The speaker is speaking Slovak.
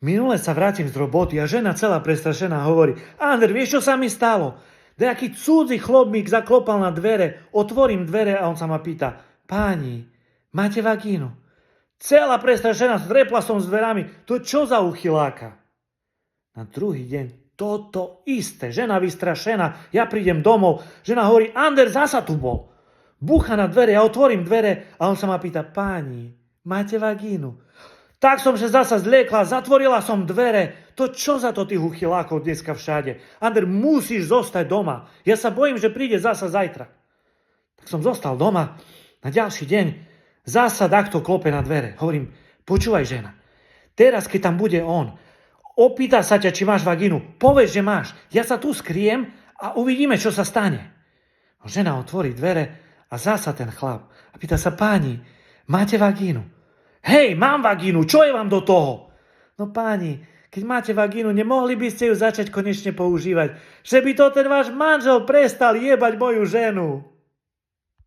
Minule sa vrátim z roboty a žena celá prestrašená hovorí: Ander, vieš, čo sa mi stalo? Nejaký cudzí chlop mi zaklopal na dvere, otvorím dvere a on sa ma pýta: Páni, máte vagínu? Celá prestrašená, strepla som s dverami. To čo za uchyláka? Na druhý deň toto isté. Žena vystrašená, ja prídem domov. Žena hovorí: Ander, zasa tu bol. Búcha na dvere, ja otvorím dvere a on sa ma pýta: Páni, máte vagínu? Tak som sa zasa zliekla, zatvorila som dvere. To čo za to tých uchylákov dneska všade? Ander, musíš zostať doma. Ja sa bojím, že príde zasa zajtra. Tak som zostal doma. Na ďalší deň zasa takto klope na dvere. Hovorím: počúvaj, žena, teraz keď tam bude on, opýta sa ťa, či máš vagínu, povieš, že máš. Ja sa tu skriem a uvidíme, čo sa stane. No, žena otvorí dvere a zasa ten chlap a pýta sa: Páni, máte vagínu? Hej, mám vagínu, čo je vám do toho? No páni, keď máte vagínu, nemohli by ste ju začať konečne používať, že by to ten váš manžel prestal jebať moju ženu.